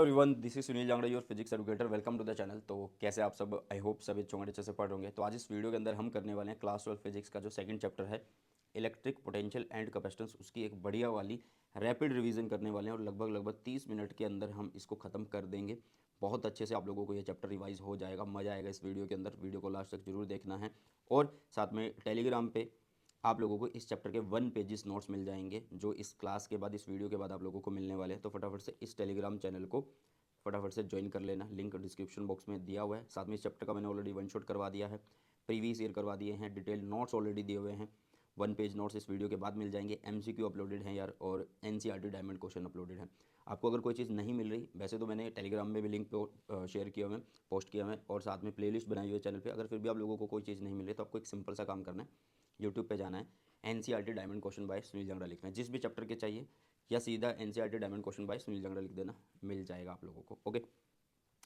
Everyone, this is Sunil Jangra, your physics educator. Welcome to the channel. तो कैसे आप सब? आई होप सभी अच्छे से पढ़ होंगे। तो आज इस वीडियो के अंदर हम करने वाले हैं क्लास 12 फिजिक्स का जो सेकंड चैप्टर है, इलेक्ट्रिक पोटेंशियल एंड कैपेसिटेंस, उसकी एक बढ़िया वाली रैपिड रिवीजन करने वाले हैं और लगभग 30 मिनट के अंदर हम इसको ख़त्म कर देंगे। बहुत अच्छे से आप लोगों को ये चैप्टर रिवाइज हो जाएगा, मज़ा आएगा इस वीडियो के अंदर। वीडियो को लास्ट तक जरूर देखना है और साथ में टेलीग्राम पे आप लोगों को इस चैप्टर के 1 पेजेस नोट्स मिल जाएंगे, जो इस क्लास के बाद, इस वीडियो के बाद आप लोगों को मिलने वाले हैं। तो फटाफट से इस टेलीग्राम चैनल को फटाफट से ज्वाइन कर लेना, लिंक डिस्क्रिप्शन बॉक्स में दिया हुआ है। साथ में इस चैप्टर का मैंने ऑलरेडी वन शॉट करवा दिया है, प्रीवियस ईयर करवा दिए हैं, डिटेल नोट्स ऑलरेडी दिए हुए हैं। 1 पेज नोट्स इस वीडियो के बाद मिल जाएंगे। एमसीक्यू अपलोडेड हैं यार, और एनसीईआरटी डायमंड क्वेश्चन अपलोडेड हैं। आपको अगर कोई चीज़ नहीं मिल रही, वैसे तो मैंने टेलीग्राम में भी लिंक पे शेयर किया हुआ है, पोस्ट किया हुआ है, और साथ में प्लेलिस्ट बनाई हुई है चैनल पे। अगर फिर भी आप लोगों को कोई चीज़ नहीं मिल रही तो आपको एक सिंपल सा काम करना है, यूट्यूब पे जाना है, NCERT diamond question by Sunil Jangra लिखना है, जिस भी चैप्टर के चाहिए, या सीधा NCERT diamond question by Sunil Jangra लिख देना, मिल जाएगा आप लोगों को। ओके,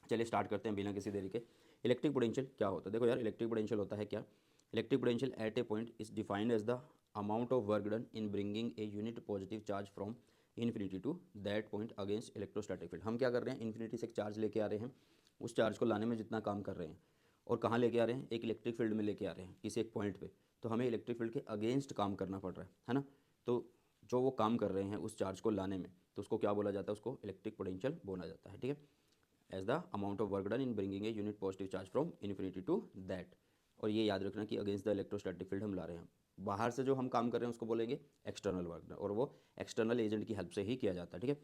चलिए स्टार्ट करते हैं बिना किसी देरी के। इलेक्ट्रिक पोटेंशियल क्या होता है? देखो यार, इलेक्ट्रिक पोटेंशियल होता है क्या? Electric potential at a point is defined as the amount of work done in bringing a unit positive charge from infinity to that point against electrostatic field. हम क्या कर रहे हैं? इन्फिनिटी से एक चार्ज लेके आ रहे हैं, उस चार्ज को लाने में जितना काम कर रहे हैं, और कहाँ लेके आ रहे हैं? एक इलेक्ट्रिक फील्ड में लेके आ रहे हैं, किसी एक पॉइंट पे। तो हमें इलेक्ट्रिक फील्ड के अगेंस्ट काम करना पड़ रहा है ना? तो जो वो काम कर रहे हैं उस चार्ज को लाने में, तो उसको क्या बोला जाता है? उसको इलेक्ट्रिक पोटेंशियल बोला जाता है, ठीक है। As the amount of work done in bringing a unit positive charge from infinity to that. और ये याद रखना कि अगेंस्ट द इलेक्ट्रोस्टैटिक फील्ड हम ला रहे हैं। बाहर से जो हम काम कर रहे हैं उसको बोलेंगे एक्सटर्नल वर्क डन, और वो एक्सटर्नल एजेंट की हेल्प से ही किया जाता है, ठीक है।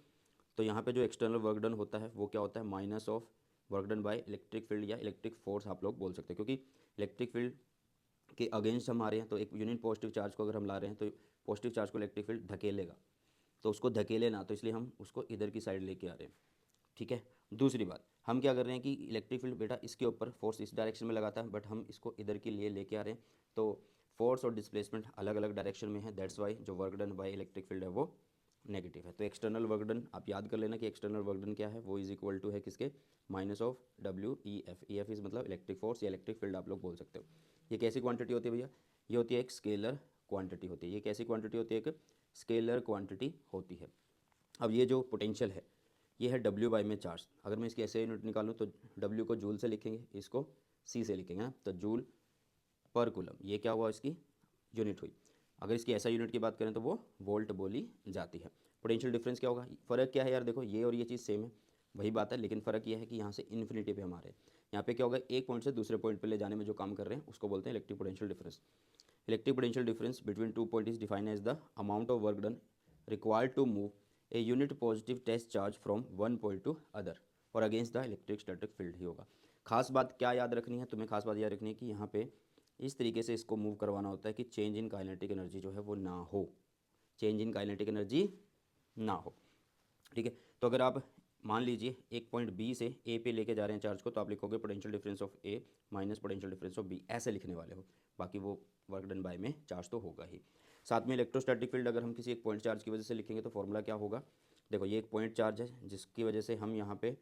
तो यहाँ पे जो एक्सटर्नल वर्क डन होता है वो क्या होता है? Minus of work done by electric field या इलेक्ट्रिक फोर्स आप लोग बोल सकते हैं, क्योंकि इलेक्ट्रिक फील्ड के अगेंस्ट हम आ रहे हैं। तो एक यूनिट पॉजिटिव चार्ज को अगर हम ला रहे हैं तो पॉजिटिव चार्ज को इलेक्ट्रिक फील्ड धकेलेगा, तो उसको धकेले ना, तो इसलिए हम उसको इधर की साइड लेके आ रहे हैं, ठीक है। दूसरी बात, हम क्या कर रहे हैं कि इलेक्ट्रिक फील्ड बेटा इसके ऊपर फोर्स इस डायरेक्शन में लगाता है, बट हम इसको इधर के लिए लेके आ रहे हैं, तो फोर्स और डिस्प्लेसमेंट अलग अलग डायरेक्शन में है। दैट्स वाई जो work done by electric field है वो नेगेटिव है। तो एक्सटर्नल वर्क डन आप याद कर लेना कि एक्सटर्नल वर्क डन क्या है? वो इज इक्वल टू है किसके? Minus of W E F. E F is मतलब इलेक्ट्रिक फोर्स या इलेक्ट्रिक फील्ड आप लोग बोल सकते हो। ये कैसी क्वांटिटी होती है भैया? ये होती है एक स्केलर क्वांटिटी होती है। ये कैसी क्वांटिटी होती है? एक स्केलर क्वांटिटी होती है। अब ये जो पोटेंशियल है ये है डब्ल्यू बाई में चार्ज। अगर मैं इसकी ऐसे यूनिट निकालूँ तो डब्ल्यू को जूल से लिखेंगे, इसको सी से लिखेंगे ना, तो जूल पर कूलम, ये क्या हुआ? इसकी यूनिट हुई। अगर इसकी ऐसा यूनिट की बात करें तो वो वोल्ट बोली जाती है। पोटेंशियल डिफरेंस क्या होगा? फ़र्क क्या है यार? देखो ये और ये चीज़ सेम है, वही बात है, लेकिन फ़र्क ये है कि यहाँ से इन्फिनिटी पे हमारे, यहाँ पे क्या होगा? एक पॉइंट से दूसरे पॉइंट पे ले जाने में जो काम कर रहे हैं उसको बोलते हैं electric potential difference. Electric potential difference between two point is defined as the amount of work done required to move a unit positive test charge from one point to other और against the electric static field ही होगा। खास बात क्या याद रखनी है तुम्हें? खास बात याद रखनी है कि यहाँ पे इस तरीके से इसको मूव करवाना होता है कि चेंज इन काइनेटिक एनर्जी जो है वो ना हो, चेंज इन काइनेटिक एनर्जी ना हो, ठीक है। तो अगर आप मान लीजिए एक पॉइंट बी से ए पे लेके जा रहे हैं चार्ज को, तो आप लिखोगे potential difference of A minus potential difference of B, ऐसे लिखने वाले हो। बाकी वो वर्क डन बाय में चार्ज तो होगा ही। साथ में इलेक्ट्रोस्टैटिक फील्ड अगर हम किसी एक पॉइंट चार्ज की वजह से लिखेंगे तो फॉर्मूला क्या होगा? देखो ये एक पॉइंट चार्ज है जिसकी वजह से हम यहाँ पे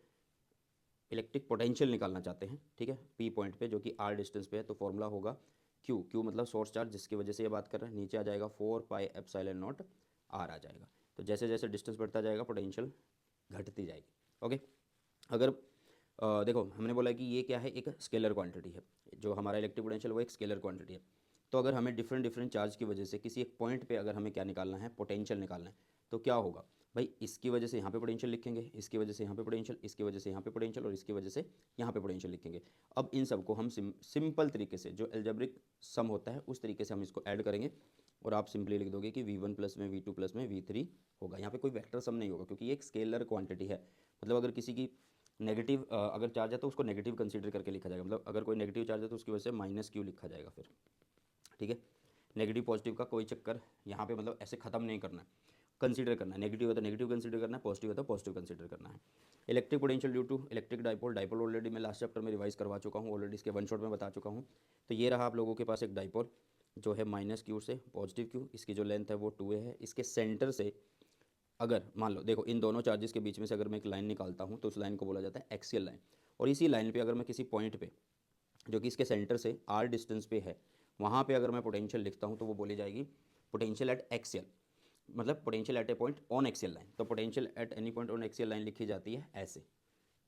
इलेक्ट्रिक पोटेंशियल निकालना चाहते हैं, ठीक है, पी पॉइंट पे जो कि आर डिस्टेंस पे है। तो फॉर्मूला होगा क्यू, क्यू मतलब सोर्स चार्ज जिसकी वजह से ये बात कर रहे हैं, नीचे आ जाएगा 4 पाई एप्सिलॉन नॉट आर आ जाएगा। तो जैसे जैसे डिस्टेंस बढ़ता जाएगा पोटेंशियल घटती जाएगी। ओके, अगर देखो हमने बोला कि ये क्या है? एक स्केलर क्वांटिटी है, जो हमारा इलेक्ट्रिक पोटेंशियल वो एक स्केलर क्वांटिटी है। तो अगर हमें डिफरेंट डिफरेंट चार्ज की वजह से किसी एक पॉइंट पे अगर हमें क्या निकालना है? पोटेंशियल निकालना है, तो क्या होगा भाई? इसकी वजह से यहाँ पे पोटेंशियल लिखेंगे, इसकी वजह से यहाँ पे पोटेंशियल, इसकी वजह से यहाँ पे पोटेंशियल, और इसकी वजह से यहाँ पे पोटेंशियल लिखेंगे। अब इन सबको हम सिंपल तरीके से, जो एल्जेब्रिक सम होता है उस तरीके से हम इसको ऐड करेंगे, और आप सिंपली लिख दोगे कि v1 प्लस में v2 प्लस में v3 होगा। यहाँ पे कोई वेक्टर सम नहीं होगा, क्योंकि ये एक स्केलर क्वांटिटी है। मतलब अगर किसी की नेगेटिव अगर चार्ज है तो उसको नेगेटिव कंसीडर करके लिखा जाएगा। मतलब अगर कोई नेगेटिव चार्ज है तो उसकी वजह से माइनस क्यू लिखा जाएगा फिर, ठीक है। नेगेटिव पॉजिटिव का कोई चक्कर यहाँ पे मतलब ऐसे ख़त्म नहीं करना है, कंसीडर करना है। नेगेटिव है तो नेगेटिव कंसीडर करना है, पॉजिटिव है तो पॉजिटिव कंसीडर करना है। Electric potential due to electric dipole, dipole already मैं लास्ट चैप्टर में रिवाइज करवा चुका हूँ, ऑलरेडी इसके वन शॉट में बता चुका हूँ। तो ये रहा आप लोगों के पास एक डाइपोल जो है माइनस क्यू से पॉजिटिव क्यू, इसकी जो लेंथ है वो 2a है। इसके सेंटर से अगर मान लो, देखो इन दोनों चार्जेस के बीच में से अगर मैं एक लाइन निकालता हूँ तो उस लाइन को बोला जाता है एक्सियल लाइन। और इसी लाइन पे अगर मैं किसी पॉइंट पे जो कि इसके सेंटर से r डिस्टेंस पे है, वहाँ पे अगर मैं पोटेंशियल लिखता हूँ तो वो बोली जाएगी पोटेंशियल एट एक्सियल, मतलब potential at a point on axial line. तो potential at any point on axial line लिखी जाती है ऐसे,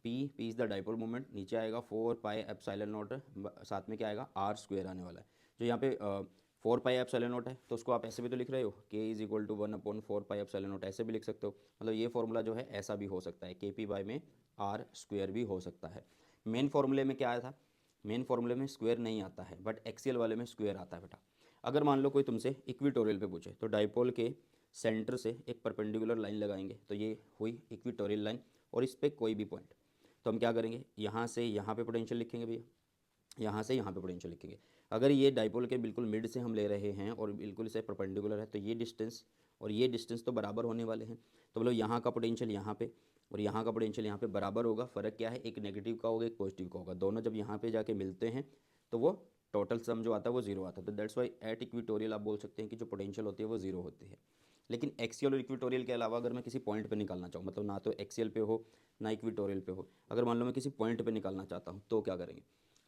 P is the dipole moment, नीचे आएगा 4πε0, साथ में क्या आएगा आर स्क्वायर आने वाला है। जो यहाँ पे 4πε0 है तो उसको आप ऐसे भी तो लिख रहे हो, के इज़ इक्वल टू 1/4πε0, ऐसे भी लिख सकते हो। मतलब ये फॉर्मूला जो है ऐसा भी हो सकता है, के पी बाय में आर स्क्वायर भी हो सकता है। मेन फॉर्मूले में क्या आया था, मेन फॉर्मूले में स्क्वायर नहीं आता है, बट एक्सियल वाले में स्क्वायर आता है बेटा। अगर मान लो कोई तुमसे इक्विटोरियल पे पूछे तो डाइपोल के सेंटर से एक परपेंडिकुलर लाइन लगाएंगे, तो ये हुई इक्विटोरियल लाइन, और इस पर कोई भी पॉइंट, तो हम क्या करेंगे, यहाँ से यहाँ पे पोटेंशियल लिखेंगे भैया, यहाँ से यहाँ पे पोटेंशियल लिखेंगे। अगर ये डाइपोल के बिल्कुल मिड से हम ले रहे हैं और बिल्कुल इसे परपेंडिकुलर है, तो ये डिस्टेंस और ये डिस्टेंस तो बराबर होने वाले हैं। तो मतलब यहाँ का पोटेंशियल यहाँ पे और यहाँ का पोटेंशियल यहाँ पे बराबर होगा। फ़र्क क्या है, एक नेगेटिव का होगा एक पॉजिटिव का होगा, दोनों जब यहाँ पे जाके मिलते हैं तो वो टोटल सम जो आता है वो जीरो आता है। तो दैट्स वाई एट इक्विटोरियल आप बोल सकते हैं कि जो पोटेंशियल होती है वो जीरो होती है। लेकिन एक्सियल और इक्विटोरियल के अलावा अगर मैं किसी पॉइंट पे निकालना चाहूँ, मतलब ना तो एक्सियल पे हो ना इक्विटोरियल पे हो, अगर मान लो मैं किसी पॉइंट पे निकालना चाहता हूँ तो क्या करेंगे,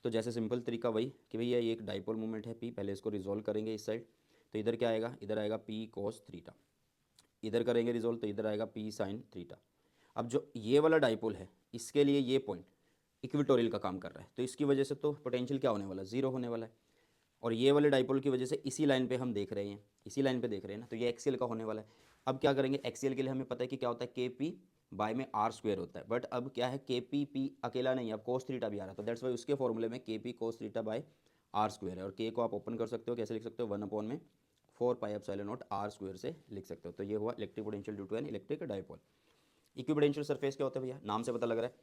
तो जैसे सिंपल तरीका वही कि भैया ये एक डाइपोल मोमेंट है पी, पहले इसको रिजोल्व करेंगे इस साइड, तो इधर क्या आएगा, इधर आएगा पी कोस थीटा, इधर करेंगे रिजोल्व तो इधर आएगा पी साइन थीटा। अब जो ये वाला डाइपोल है इसके लिए ये पॉइंट इक्विटोरियल का काम कर रहा है, तो इसकी वजह से तो पोटेंशियल क्या होने वाला है, जीरो होने वाला है। और ये वाले डाइपोल की वजह से इसी लाइन पे हम देख रहे हैं, इसी लाइन पे देख रहे हैं ना, तो ये एक्सियल का होने वाला है। अब क्या करेंगे, एक्सियल के लिए हमें पता है कि क्या होता है, के पी बाय में आर स्क्वायर होता है, बट अब क्या है, के पी अकेला नहीं है, अब कोस थीटा भी आ रहा है, तो दैट्स वाई उसके फॉर्मूले में K P cos theta by R square है। और के को आप ओपन कर सकते हो, कैसे लिख सकते हो, 1/4πε0 आर स्क्वायर से लिख सकते हो। तो ये हुआ electric potential due to an electric dipole. Equipotential surface क्या होता है भैया, नाम से पता लग रहा है,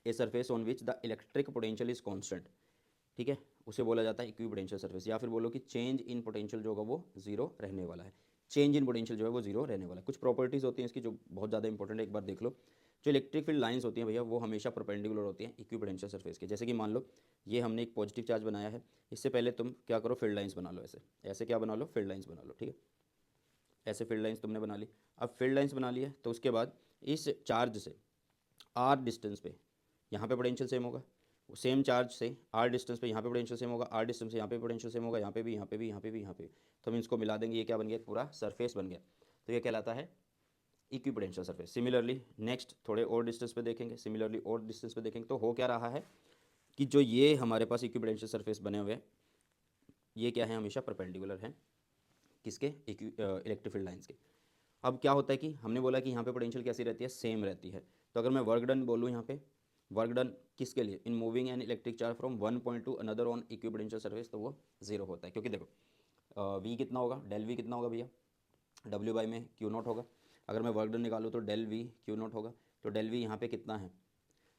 a surface on which the electric potential is constant, ठीक है, उसे बोला जाता है इक्विपोटेंशियल सरफेस। या फिर बोलो कि चेंज इन पोटेंशियल जो होगा वो जीरो रहने वाला है, चेंज इन पोटेंशियल जो है वो जीरो रहने वाला है। कुछ प्रॉपर्टीज़ होती हैं इसकी जो बहुत ज़्यादा इंपॉर्टेंट है, एक बार देख लो। जो इलेक्ट्रिक फील्ड लाइंस होती हैं भैया वो हमेशा परपेंडिकुलर होती हैं इक्विपोटेंशियल सरफेस के। जैसे कि मान लो ये हमने एक पॉजिटिव चार्ज बनाया है, इससे पहले तुम क्या करो, फील्ड लाइंस बना लो, ऐसे ऐसे क्या बना लो, फील्ड लाइंस बना लो, ठीक है, ऐसे फील्ड लाइंस तुमने बना ली। अब फील्ड लाइंस बना ली है तो उसके बाद इस चार्ज से आर डिस्टेंस पे यहाँ पे पोटेंशियल सेम होगा, सेम चार्ज से आर डिस्टेंस पे यहाँ पे पोटेंशियल सेम होगा, आर डिस्टेंस से यहाँ पे पोटेंशियल सेम होगा, यहाँ पे भी, यहाँ पे भी, यहाँ पे भी, यहाँ पे भी। तो हम इसको मिला देंगे, ये क्या बन गया, पूरा सरफेस बन गया। तो ये कहलाता है इक्विपोटेंशियल सरफेस। सिमिलरली नेक्स्ट थोड़े और डिस्टेंस पे देखेंगे, सिमिलरली और डिस्टेंस पे देखेंगे, तो हो क्या रहा है कि जो ये हमारे पास इक्विपोटेंशियल सरफेस बने हुए हैं ये क्या है, हमेशा परपेंडिकुलर है किसके, इलेक्ट्रिक फील्ड लाइंस के। अब क्या होता है कि हमने बोला कि यहाँ पे पोटेंशियल कैसी रहती है, सेम रहती है। तो अगर मैं वर्क डन बोलूँ यहाँ पे, वर्क डन किसके लिए, in moving an electric charge from one point to another on equipotential surface, तो वो जीरो होता है। क्योंकि देखो वी कितना होगा, डेल वी कितना होगा भैया, डब्ल्यू बाई में क्यू नॉट होगा। अगर मैं वर्क डन निकालूँ तो डेल वी क्यू नॉट होगा। तो डेल वी यहाँ पे कितना है,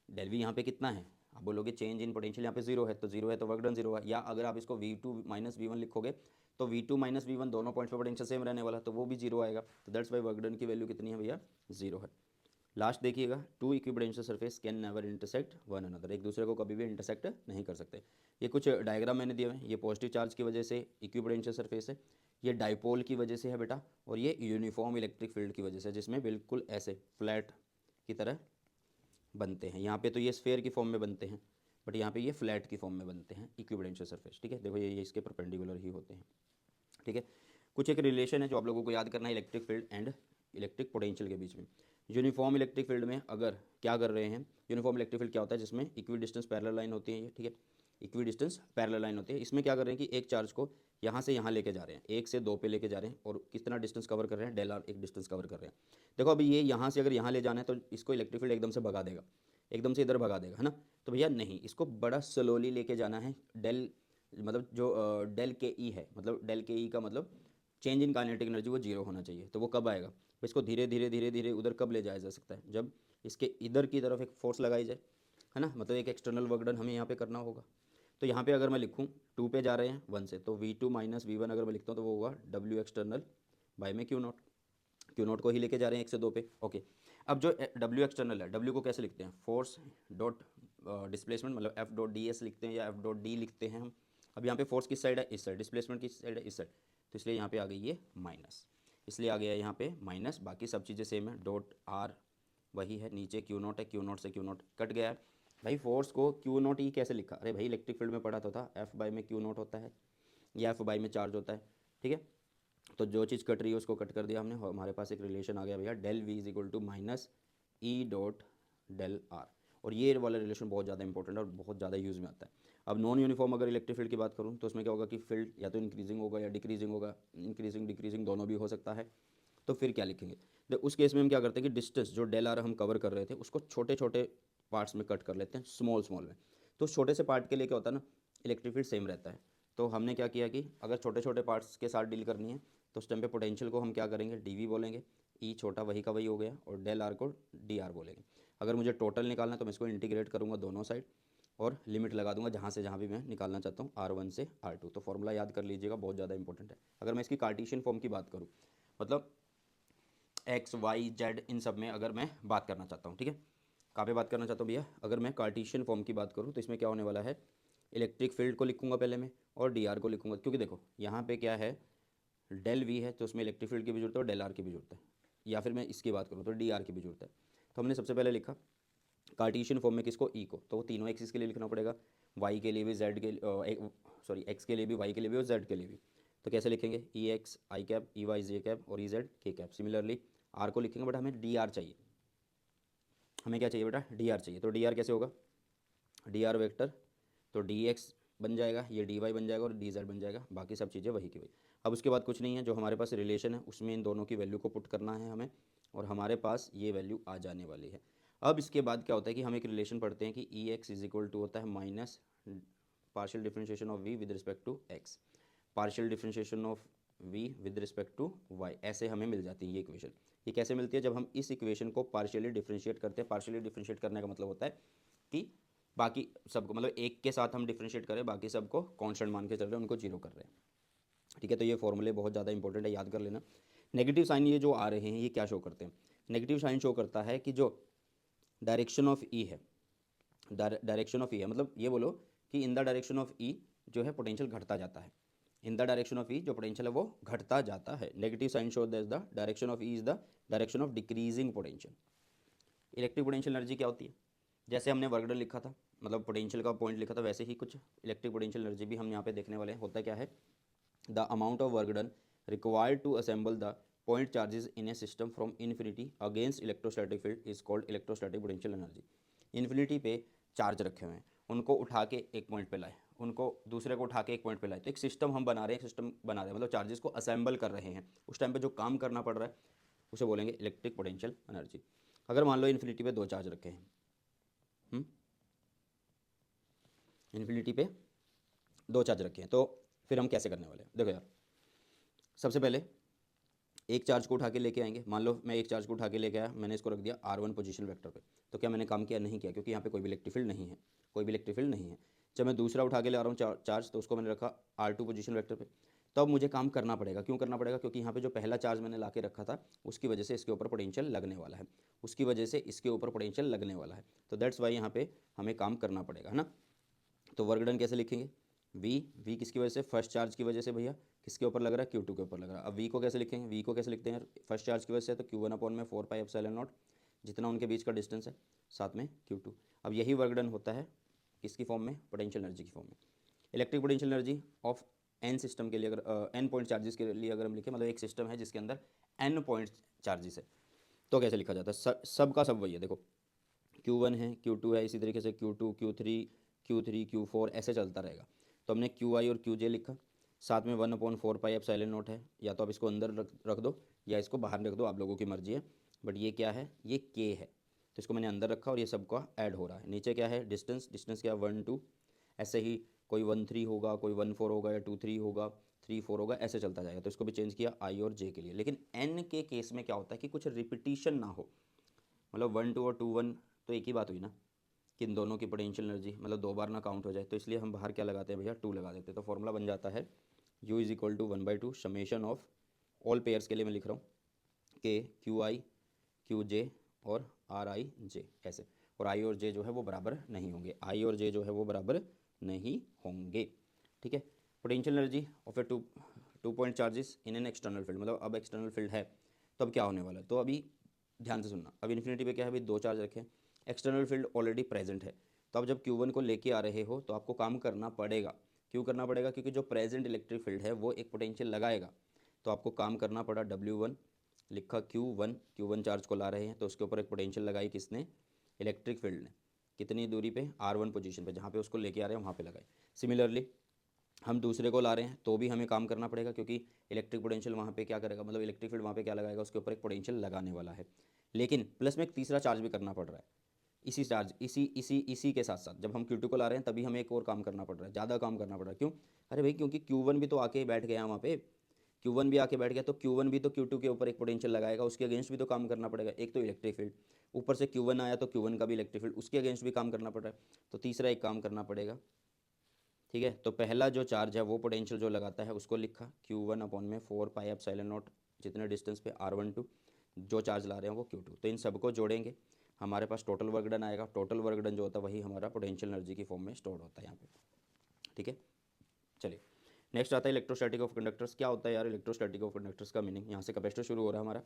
डेल वी यहाँ पे कितना है, आप बोलोगे चेंज इन पोटेंशियल यहाँ पे जीरो है, तो जीरो है तो वर्क डन जीरो है। या अगर आप इसको V2 माइनस V1 लिखोगे तो V2 माइनस V1 दोनों पॉइंट्स पे पोटेंशियल सेम रहने वाला, तो वो भी जीरो आएगा। तो दैट्स वाई वर्क डन की वैल्यू कितनी है भैया, जीरो है। लास्ट देखिएगा, two equipotential surface can never intersect one another, एक दूसरे को कभी भी इंटरसेक्ट नहीं कर सकते। ये कुछ डायग्राम मैंने दिए हुए हैं, ये पॉजिटिव चार्ज की वजह से इक्विपोटेंशियल सरफेस है, ये डाइपोल की वजह से है बेटा, और ये यूनिफॉर्म इलेक्ट्रिक फील्ड की वजह से, जिसमें बिल्कुल ऐसे फ्लैट की तरह बनते हैं। यहाँ पे तो ये स्फेयर की फॉर्म में बनते हैं, बट यहाँ पे ये फ्लैट की फॉर्म में बनते हैं इक्विपोटेंशियल सरफेस, ठीक है। देखो ये इसके परपेंडिकुलर ही होते हैं, ठीक है। कुछ एक रिलेशन है जो आप लोगों को याद करना है electric field and electric potential के बीच में। यूनिफॉर्म इलेक्ट्रिक फील्ड में अगर क्या कर रहे हैं, यूनिफॉर्म इलेक्ट्रिक फील्ड क्या होता है, जिसमें इक्वी डिस्टेंस पैरेलल लाइन होती है ये, ठीक है, इक्वी डिस्टेंस पैरेलल लाइन होती है। इसमें क्या कर रहे हैं कि एक चार्ज को यहाँ से यहाँ लेके जा रहे हैं, एक से दो पे लेके जा रहे हैं, और कितना डिस्टेंस कवर कर रहे हैं, डेल आर एक डिस्टेंस कवर कर रहे हैं। देखो अभी ये यहाँ से अगर यहाँ ले जाना है तो इसको इलेक्ट्रिक फील्ड एकदम से भगा देगा, एकदम से इधर भगा देगा, है ना। तो भैया नहीं, इसको बड़ा स्लोली लेके जाना है। डेल मतलब जो डेल के ई है, मतलब डेल के ई का मतलब चेंज इन काइनेटिक एनर्जी वो जीरो होना चाहिए। तो वो कब आएगा, तो इसको धीरे धीरे धीरे धीरे उधर कब ले जाया जा सकता है, जब इसके इधर की तरफ एक फोर्स लगाई जाए, है ना, मतलब एक एक्सटर्नल वर्क डन हमें यहाँ पे करना होगा। तो यहाँ पे अगर मैं लिखूँ 2 पे जा रहे हैं 1 से, तो V2 माइनस V1 अगर मैं लिखता हूँ तो वो होगा W एक्सटर्नल बाय में Q नॉट, Q नॉट को ही लेके जा रहे हैं 1 से 2 पे, ओके। अब जो W एक्सटर्नल है, W को कैसे लिखते हैं, फोर्स डॉट डिस्प्लेसमेंट, मतलब F डॉट DS लिखते हैं या F डॉट D लिखते हैं हम। अब यहाँ पे फोर्स किस साइड है, इस साइड, डिस्प्लेसमेंट किस साइड है, इस साइड, तो इसलिए यहाँ पे आ गई ये माइनस, इसलिए आ गया यहाँ पे माइनस। बाकी सब चीज़ें सेम है, डॉट आर वही है, नीचे क्यू नॉट है, क्यू नॉट से क्यू नॉट कट गया है। भाई फोर्स को क्यू नॉट ही कैसे लिखा, अरे भाई इलेक्ट्रिक फील्ड में पढ़ा तो था, एफ बाई में क्यू नॉट होता है या एफ बाई में चार्ज होता है, ठीक है। तो जो चीज़ कट रही है उसको कट कर दिया हमने, हमारे पास एक रिलेशन आ गया भैया, del V is equal to minus E dot del R. और ये वाला रिलेशन बहुत ज़्यादा इंपॉर्टेंट है और बहुत ज़्यादा यूज़ में आता है। अब नॉन यूनिफॉर्म अगर इलेक्ट्रिक फील्ड की बात करूँ तो उसमें क्या होगा कि फील्ड या तो इंक्रीजिंग होगा या डिक्रीजिंग होगा, इंक्रीजिंग डिक्रीजिंग दोनों भी हो सकता है। तो फिर क्या लिखेंगे, तो उस केस में हम क्या करते हैं कि डिस्टेंस जो डेल आर हम कवर कर रहे थे उसको छोटे छोटे पार्ट्स में कट कर लेते हैं, स्मॉल स्मॉल में। तो छोटे से पार्ट के लिए क्या होता है ना, इलेक्ट्रिक फील्ड सेम रहता है। तो हमने क्या किया कि अगर छोटे छोटे पार्ट्स के साथ डील करनी है तो उस टाइम पे पोटेंशियल को हम क्या करेंगे, डी बोलेंगे, ई छोटा वही का वही हो गया, और डेल आर को डी आर बोलेंगे। अगर मुझे टोटल निकालना है तो मैं इसको इंटीग्रेट करूँगा दोनों साइड और लिमिट लगा दूंगा जहाँ से जहाँ भी मैं निकालना चाहता हूँ, R1 से R2। तो फॉर्मूला याद कर लीजिएगा, बहुत ज़्यादा इंपॉर्टेंट है। अगर मैं इसकी कार्टेशियन फॉर्म की बात करूँ, मतलब एक्स वाई जेड इन सब में अगर मैं बात करना चाहता हूँ, ठीक है, कहाँ पे बात करना चाहता हूँ भैया, अगर मैं कार्टेशियन फॉर्म की बात करूँ तो इसमें क्या होने वाला है, इलेक्ट्रिक फील्ड को लिखूंगा पहले मैं और डी आर को लिखूंगा, क्योंकि देखो यहाँ पे क्या है, डेल वी है तो उसमें इलेक्ट्रिक फील्ड की भी जरूरत है और डेल आर की भी जरूरत है, या फिर मैं इसकी बात करूँ तो डी आर की भी जरूरत है। तो हमने सबसे पहले लिखा कार्टेशियन फॉर्म में किसको, ई को, तो वो तीनों एक्सिस के लिए लिखना पड़ेगा, वाई के लिए भी, जेड के सॉरी एक्स के लिए भी, वाई के लिए भी और जेड के लिए भी। तो कैसे लिखेंगे, ई एक्स आई कैप, ई वाई जे कैप और ई जेड के कैप। सिमिलरली आर को लिखेंगे, बट हमें डी आर चाहिए, हमें क्या चाहिए बेटा, डी आर चाहिए। तो डी आर कैसे होगा, डी आर वेक्टर, तो डी एक्स बन जाएगा, ये डी वाई बन जाएगा और डी जेड बन जाएगा, बाकी सब चीज़ें वही की वही। अब उसके बाद कुछ नहीं है, जो हमारे पास रिलेशन है उसमें इन दोनों की वैल्यू को पुट करना है हमें, और हमारे पास ये वैल्यू आ जाने वाली है। अब इसके बाद क्या होता है कि हम एक रिलेशन पढ़ते हैं कि E X is equal to होता है minus partial differentiation of V with respect to X, partial differentiation of V with respect to Y, ऐसे हमें मिल जाती है ये इक्वेशन। ये कैसे मिलती है, जब हम इस इक्वेशन को पार्शियली डिफरेंशिएट करते हैं। पार्शियली डिफरेंशिएट करने का मतलब होता है कि बाकी सबको, मतलब एक के साथ हम डिफरेंशिएट करें, बाकी सबको कांस्टेंट मान के चल रहे हैं, उनको जीरो कर रहे हैं, ठीक है। तो ये फॉर्मूले बहुत ज़्यादा इंपॉर्टेंट है, याद कर लेना। नेगेटिव साइन ये जो आ रहे हैं ये क्या शो करते हैं, नेगेटिव साइन शो करता है कि जो डायरेक्शन ऑफ ई है, डायरेक्शन ऑफ ई है, मतलब ये बोलो कि in the direction of E जो है पोटेंशियल घटता जाता है, in the direction of E जो पोटेंशियल है वो घटता जाता है। Negative sign show that the direction of E is the direction of decreasing potential. Electric potential energy क्या होती है, जैसे हमने वर्क डन लिखा था, मतलब पोटेंशियल का पॉइंट लिखा था, वैसे ही कुछ इलेक्ट्रिक पोटेंशियल एनर्जी भी हम यहाँ पे देखने वाले हैं। होता क्या है, the amount of work done required to assemble the point charges in a system from infinity against electrostatic field is called electrostatic potential energy. Infinity पे चार्ज रखे हुए हैं, उनको उठा के एक पॉइंट पे लाए, उनको दूसरे को उठा के एक पॉइंट पे लाए, तो एक सिस्टम हम बना रहे हैं, सिस्टम बना रहे हैं मतलब चार्जेस को असेंबल कर रहे हैं, उस टाइम पे जो काम करना पड़ रहा है उसे बोलेंगे इलेक्ट्रिक पोटेंशियल एनर्जी। अगर मान लो इन्फिनिटी पे दो चार्ज रखे हैं, इन्फिनिटी पे दो चार्ज रखे हैं, तो फिर हम कैसे करने वाले हैं, देखो यार, सबसे पहले एक चार्ज को उठा के लेके आएंगे। मान लो मैं एक चार्ज को उठा के लेके आया, मैंने इसको रख दिया R1 पोजीशन वेक्टर पे, तो क्या मैंने काम किया, नहीं किया, क्योंकि यहाँ पे कोई भी इलेक्ट्रिक फील्ड नहीं है, कोई भी इलेक्ट्रिक फील्ड नहीं है। जब मैं दूसरा उठा के ले आ रहा हूँ चार्ज, तो उसको मैंने रखा R2 पोजीशन वेक्टर पे, तो अब मुझे काम करना पड़ेगा। क्यों करना पड़ेगा, क्योंकि यहाँ पे जो पहला चार्ज मैंने ला के रखा था उसकी वजह से इसके ऊपर पोटेंशियल लगने वाला है, उसकी वजह से इसके ऊपर पोटेंशियल लगने वाला है, तो दैट्स वाई यहाँ पे हमें काम करना पड़ेगा, है ना। तो वर्क डन कैसे लिखेंगे, वी किसकी वजह से, फर्स्ट चार्ज की वजह से भैया, किसके ऊपर लग रहा है, Q2 के ऊपर लग रहा है। अब वी को कैसे लिखेंगे, वी को कैसे लिखते हैं, फर्स्ट चार्ज की वजह से तो Q1 अपॉन में 4 पाई एप्सिलॉन नॉट, जितना उनके बीच का डिस्टेंस है, साथ में Q2। अब यही वर्क डन होता है किसकी फॉर्म में, पोटेंशियल एनर्जी की फॉर्म में। Electric potential energy of an system के लिए, अगर एन पॉइंट चार्जेस के लिए अगर हम लिखें, मतलब एक सिस्टम है जिसके अंदर एन पॉइंट चार्जेस है, तो कैसे लिखा जाता है, सब का सब वही है। देखो Q1 है, Q2 है, इसी तरीके से Q2 Q3 Q4 ऐसे चलता रहेगा। तो हमने QI और QJ लिखा, साथ में 1/4 पाई एप्सिलॉन नॉट है, या तो आप इसको अंदर रख दो या इसको बाहर रख दो, आप लोगों की मर्जी है, बट ये क्या है, ये K है, तो इसको मैंने अंदर रखा और ये सबका ऐड हो रहा है। नीचे क्या है, डिस्टेंस क्या, 1 2, ऐसे ही कोई 1 3 होगा, कोई 1 4 होगा, या 2 3 होगा, 3 4 होगा, ऐसे चलता जाएगा। तो इसको भी चेंज किया I और J के लिए। लेकिन N के केस में क्या होता है कि कुछ रिपीटिशन ना हो, मतलब 1 2 और 2 1 तो एक ही बात हुई ना, कि इन दोनों की पोटेंशियल एनर्जी मतलब दो बार ना काउंट हो जाए, तो इसलिए हम बाहर क्या लगाते हैं भैया, 2 लगा देते हैं। तो फॉर्मूला बन जाता है U is equal to 1/2 summation of all pairs के लिए मैं लिख रहा हूँ के QI QJ और RIJ ऐसे, और I और J जो है वो बराबर नहीं होंगे, I और J जो है वो बराबर नहीं होंगे, ठीक है। Potential energy of A two point charges in an external field, मतलब अब एक्सटर्नल फील्ड है तो अब क्या होने वाला है, तो अभी ध्यान से सुनना, अब इन्फिनिटी पे क्या है, अभी दो चार्ज रखे हैं, एक्सटर्नल फील्ड ऑलरेडी प्रेजेंट है, तो अब जब Q1 को लेके आ रहे हो तो आपको काम करना पड़ेगा। क्यों करना पड़ेगा, क्योंकि जो प्रेजेंट इलेक्ट्रिक फील्ड है वो एक पोटेंशियल लगाएगा, तो आपको काम करना पड़ा, W1 लिखा, Q1 चार्ज को ला रहे हैं तो उसके ऊपर एक पोटेंशियल लगाई किसने, इलेक्ट्रिक फील्ड ने, कितनी दूरी पे, R1 पोजीशन पे, जहाँ पे उसको लेके आ रहे हैं वहाँ पे लगाए। सिमिलरली हम दूसरे को ला रहे हैं तो भी हमें काम करना पड़ेगा, क्योंकि इलेक्ट्रिक पोटेंशियल वहाँ पे क्या करेगा, मतलब इलेक्ट्रिक फील्ड वहाँ पे क्या लगाएगा, उसके ऊपर एक पोटेंशियल लगाने वाला है। लेकिन प्लस में एक तीसरा चार्ज भी करना पड़ रहा है, इसी चार्ज इसी के साथ साथ जब हम Q2 को ला रहे हैं तभी हमें एक और काम करना पड़ रहा है, ज़्यादा काम करना पड़ रहा है। क्यों? अरे भाई क्योंकि Q1 भी तो आके बैठ गया वहाँ पे, Q1 भी आके बैठ गया, तो Q1 भी तो Q2 के ऊपर एक पोटेंशियल लगाएगा, उसके अगेंस्ट भी तो काम करना पड़ेगा। एक तो इलेक्ट्रिक फील्ड, ऊपर से Q1 आया तो Q1 का भी इलेक्ट्रिक फील्ड, उसके अगेंस्ट भी काम करना पड़ रहा है, तो तीसरा एक काम करना पड़ेगा। ठीक है, तो पहला जो चार्ज है वो पोटेंशियल जो लगाता है उसको लिखा Q1 अपॉन में 4πε0 जितने डिस्टेंस पे R12, जो चार्ज ला रहे हैं वो Q2। तो इन सबको जोड़ेंगे, हमारे पास टोटल वर्क डन आएगा। टोटल वर्क डन जो होता है वही हमारा पोटेंशियल एनर्जी की फॉर्म में स्टोर होता है यहाँ पे। ठीक है, चलिए नेक्स्ट आता है इलेक्ट्रोस्टैटिक ऑफ कंडक्टर्स। क्या होता है यार इलेक्ट्रोस्टैटिक ऑफ कंडक्टर्स का मीनिंग? यहाँ से कैपेसिटर शुरू हो रहा है हमारा।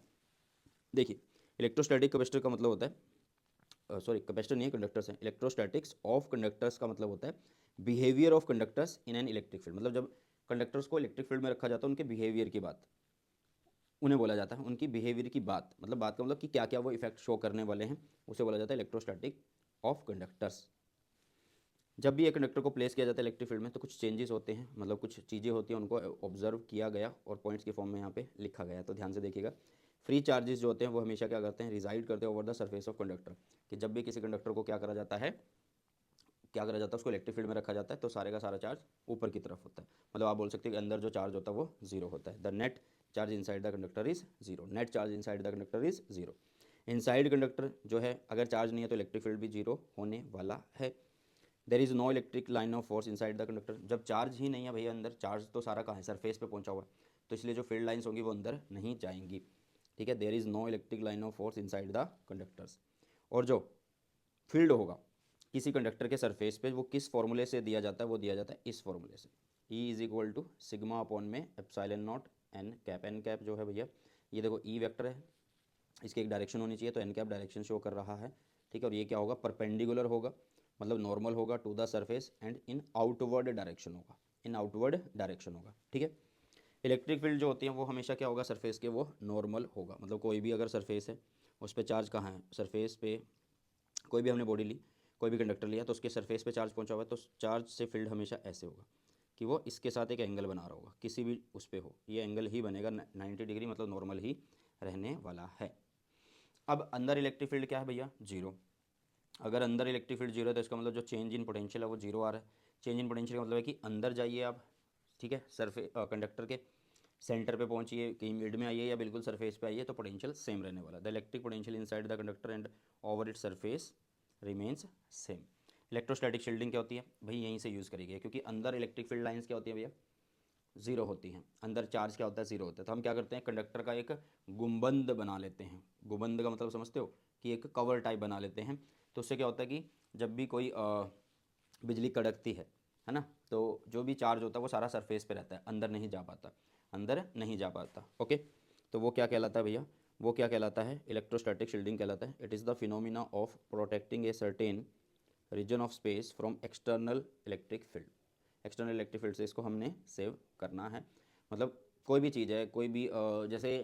देखिए इलेक्ट्रोस्टैटिक कैपेसिटर का मतलब होता है, सॉरी कैपेसिटर नहीं है, कंडक्टर्स हैं। इलेक्ट्रोस्टैटिक्स ऑफ कंडक्टर्स का मतलब होता है behaviour of conductors in an electric field. मतलब जब कंडक्टर्स को इलेक्ट्रिक फील्ड में रखा जाता है उनके बिहेवियर की बात, उन्हें बोला जाता है उनकी बिहेवियर की बात, मतलब बात का मतलब कि क्या क्या वो इफेक्ट शो करने वाले हैं, उसे बोला जाता है इलेक्ट्रोस्टैटिक ऑफ कंडक्टर्स। जब भी एक कंडक्टर को प्लेस किया जाता है इलेक्ट्रिक फील्ड में तो कुछ चेंजेस होते हैं, मतलब कुछ चीज़ें होती हैं, उनको ऑब्जर्व किया गया और पॉइंट्स के फॉर्म में यहाँ पे लिखा गया है। तो ध्यान से देखिएगा, फ्री चार्जेस जो होते हैं वो हमेशा क्या करते हैं, रिजाइड करते हैं over the surface of conductor. कि जब भी किसी कंडक्टर को क्या करा जाता है, उसको इलेक्ट्रिक फील्ड में रखा जाता है तो सारे का सारा चार्ज ऊपर की तरफ होता है। मतलब आप बोल सकते हैं कि अंदर जो चार्ज होता है वो जीरो होता है। The net charge inside the conductor is zero, net charge inside the conductor is zero. Inside conductor जो है अगर चार्ज नहीं है तो इलेक्ट्रिक फील्ड भी जीरो होने वाला है। There is no electric line of force inside the conductor. जब चार्ज ही नहीं है भैया अंदर, चार्ज तो सारा कहाँ है, सरफेस पे पहुंचा हुआ है, तो इसलिए जो फील्ड लाइन्स होंगी वो अंदर नहीं जाएंगी। ठीक है, there is no electric line of force inside the conductors. और जो फील्ड होगा किसी कंडक्टर के सरफेस पे वो किस फॉर्मूले से दिया जाता है, वो दिया जाता है इस फॉर्मूले से, E is equal to sigma upon में epsilon not n cap. N cap जो है भैया ये देखो E वेक्टर है, इसकी एक डायरेक्शन होनी चाहिए, तो एन कैप डायरेक्शन शो कर रहा है। ठीक है, और ये क्या होगा, परपेंडिकुलर होगा, मतलब नॉर्मल होगा to the surface and in outward direction होगा, इन आउटवर्ड डायरेक्शन होगा। ठीक है, इलेक्ट्रिक फील्ड जो होती है वो हमेशा क्या होगा, सरफेस के वो नॉर्मल होगा। मतलब कोई भी अगर सरफेस है उस पर चार्ज कहाँ है, सरफेस पे कोई भी हमने बॉडी ली, कोई भी कंडक्टर लिया तो उसके सरफेस पे चार्ज पहुंचा हुआ है, तो चार्ज से फील्ड हमेशा ऐसे होगा कि वो इसके साथ एक एंगल बना रहा होगा, किसी भी उस पर हो ये एंगल ही बनेगा 90 डिग्री, मतलब नॉर्मल ही रहने वाला है। अब अंदर इलेक्ट्रिक फील्ड क्या है भैया, जीरो। अगर अंदर इलेक्ट्रिक फील्ड जीरो है तो इसका मतलब जो चेंज इन पोटेंशियल है वो जीरो आ रहा है। चेंज इन पोटेंशियल का मतलब है कि अंदर जाइए आप, ठीक है, सरफेस कंडक्टर के सेंटर पे पहुंचिए, कहीं मिड में आइए या बिल्कुल सरफेस पे आइए, तो पोटेंशियल सेम रहने वाला है। The electric potential inside the conductor and over it surface remains same. Electrostatic shielding क्या होती है भाई, यहीं से यूज़ करेगी, क्योंकि अंदर इलेक्ट्रिक फील्ड लाइंस क्या होती है भैया, जीरो होती हैं। अंदर चार्ज क्या होता है, जीरो होता है। तो हम क्या करते हैं, कंडक्टर का एक गुंबद बना लेते हैं। गुंबद का मतलब समझते हो, कि एक कवर टाइप बना लेते हैं। तो उससे क्या होता है कि जब भी कोई बिजली कड़कती है ना, तो जो भी चार्ज होता है वो सारा सरफेस पे रहता है, अंदर नहीं जा पाता, अंदर नहीं जा पाता। ओके, तो वो क्या कहलाता है भैया, वो क्या कहलाता है, इलेक्ट्रोस्टैटिक शील्डिंग कहलाता है। It is the phenomena of protecting a certain region of space from external electric field. External electric field से इसको हमने सेव करना है। मतलब कोई भी चीज़ है, कोई भी जैसे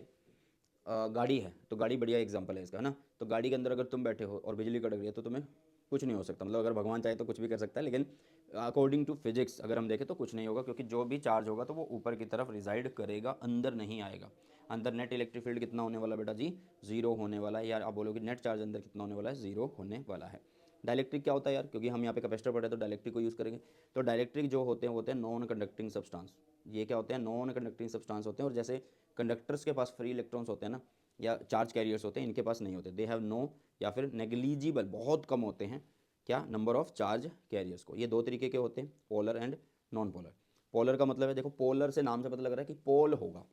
गाड़ी है, तो गाड़ी बढ़िया एग्जांपल है इसका, है ना। तो गाड़ी के अंदर अगर तुम बैठे हो और बिजली कड़क रही है तो तुम्हें कुछ नहीं हो सकता, मतलब अगर भगवान चाहे तो कुछ भी कर सकता है, लेकिन अकॉर्डिंग टू फिजिक्स अगर हम देखें तो कुछ नहीं होगा, क्योंकि जो भी चार्ज होगा तो वो ऊपर की तरफ रिजाइड करेगा, अंदर नहीं आएगा। अंदर नेट इलेक्ट्रिक फील्ड कितना होने वाला बेटा जी, जीरो होने वाला है। यार आप बोलोगे नेट चार्ज अंदर कितना होने वाला है, जीरो होने वाला है। डाइलेक्ट्रिक क्या होता है यार, क्योंकि हम यहाँ पे कैपेसिटर पढ़े तो डाइलेक्ट्रिक को यूज़ करेंगे। तो डाइलेक्ट्रिक जो होते हैं वो होते हैं नॉन कंडक्टिंग सब्सटेंस। ये क्या होते हैं, नॉन कंडक्टिंग सब्सटेंस होते हैं। और जैसे कंडक्टर्स के पास फ्री इलेक्ट्रॉन्स होते हैं ना, या चार्ज कैरियर्स होते हैं, इनके पास नहीं होते। दे हैव नो, या फिर नेग्लिजिबल, बहुत कम होते हैं क्या, नंबर ऑफ चार्ज कैरियर्स को। ये दो तरीके के होते हैं, polar and non polar. Polar का मतलब है, देखो पोलर से नाम से पता लग रहा है कि पोल होगा,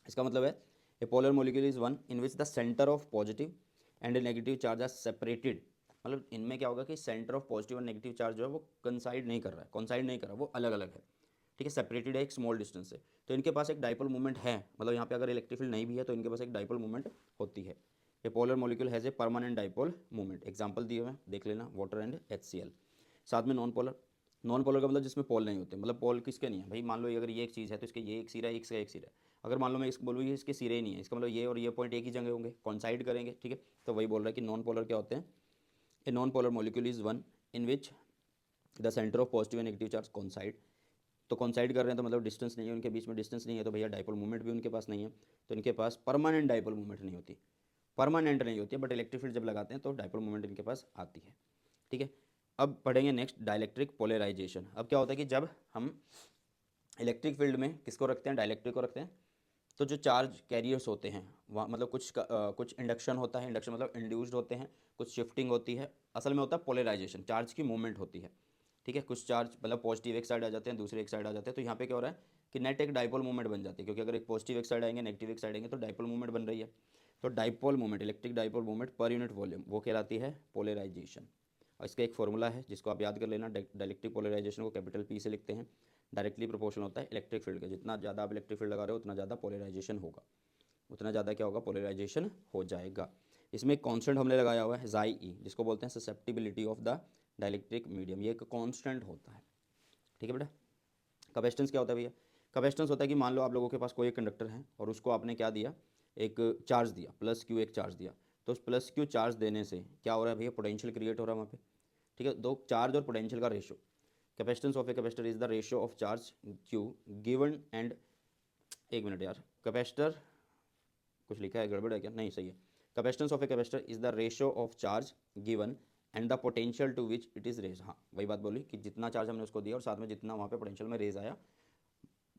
इसका मतलब है a polar molecule is one in which the centre of positive and negative charge are separated. मतलब इनमें क्या होगा कि सेंटर ऑफ पॉजिटिव और नेगेटिव चार्ज जो है वो कंसाइड नहीं कर रहा है, कॉन्साइड नहीं कर रहा है, वो अलग अलग है। ठीक है, सेपरेटेड है एक स्मॉल डिस्टेंस से। तो इनके पास एक डाइपोल मूवमेंट है, मतलब यहाँ पे अगर इलेक्ट्रिक फील्ड नहीं भी है तो इनके पास एक डाइपोल मूवमेंट होती है। A polar molecule has a permanent dipole movement. Example दिए हुए देख लेना, वाटर एंड HCl। साथ में नॉन पोलर, नॉन पोलर का मतलब जिसमें पोल नहीं होते, मतलब पोल किसके नहीं है भाई, मान लो अगर ये एक चीज़ है तो इसके ये एक सिरा है, इसका एक सिरा है। अगर मान लो मैं इसको बोलूँ इसके सिरे ही नहीं है, इसका मतलब ये और ये पॉइंट एक ही जगह होंगे, कॉन्साइड करेंगे। ठीक है, तो वही बोल रहा है कि नॉन पोलर क्या होते हैं, a non polar molecule is one in which the centre of positive and negative charge कॉन्साइड। तो कॉन्साइड कर रहे हैं तो मतलब डिस्टेंस नहीं है उनके बीच में, डिस्टेंस नहीं है तो भैया डाइपोल मूवमेंट भी उनके पास नहीं है, तो इनके पास परमानेंट डाइपोल मूवमेंट नहीं होती, परमानेंट नहीं होती है, बट इलेक्ट्रिक फील्ड जब लगाते हैं तो डाइपोल मूवमेंट इनके पास आती है। ठीक है, अब पढ़ेंगे नेक्स्ट डाइलेक्ट्रिक पोलराइजेशन। अब क्या होता है कि जब हम इलेक्ट्रिक फील्ड में किसको रखते हैं, डाइलेक्ट्रिक को रखते हैं, तो जो चार्ज कैरियर्स होते हैं वहाँ मतलब कुछ इंडक्शन होता है, इंडक्शन मतलब इंड्यूस्ड होते हैं, कुछ शिफ्टिंग होती है, असल में होता है पोलराइजेशन, चार्ज की मूवमेंट होती है। ठीक है, कुछ चार्ज मतलब पॉजिटिव एक साइड आ जाते हैं, दूसरे एक साइड आ जाते हैं, तो यहाँ पे क्या हो रहा है कि नेट एक डाइपोल मूवमेंट बन जाती है, क्योंकि अगर एक पॉजिटिव एक साइड आएंगे नेगेटिव एक साइड आएंगे तो डाइपोल मूवमेंट बन रही है। तो dipole movement, electric dipole movement पर यूनिट वॉल्यूम, वो कहलाती है पोलराइजेशन। और इसका एक फॉर्मूला है जिसको आप याद कर लेना, डायलेक्ट्रिक पोलराइजेशन को कैपिटल पी से लिखते हैं, डायरेक्टली प्रोपोर्शनल होता है इलेक्ट्रिक फील्ड के, जितना ज़्यादा आप इलेक्ट्रिक फील्ड लगा रहे हो उतना ज़्यादा पोलराइजेशन होगा, उतना ज़्यादा क्या होगा, पोलराइजेशन हो जाएगा। इसमें एक कांस्टेंट हमने लगाया हुआ है जाई ई, जिसको बोलते हैं susceptibility of the dielectric medium, ये एक कांस्टेंट होता है। ठीक है बेटा। कैपेसिटेंस क्या होता है भैया, कैपेसिटेंस होता है कि मान लो आप लोगों के पास कोई एक कंडक्टर है और उसको आपने क्या दिया, एक चार्ज दिया, प्लस क्यू एक चार्ज दिया, तो उस प्लस क्यू चार्ज देने से क्या हो रहा है भैया, पोटेंशियल क्रिएट हो रहा है वहाँ पे। ठीक है, दो चार्ज और पोटेंशियल का ratio, capacitance of a capacitor is the ratio of charge Q given and, एक मिनट यार, कैपेसिटर कुछ लिखा है गड़बड़ है क्या, नहीं सही है, capacitance of a capacitor is the ratio of charge given and the potential to which it is raised. हाँ वही बात बोली कि जितना चार्ज हमने उसको दिया और साथ में जितना वहाँ पे पोटेंशियल में रेज आया,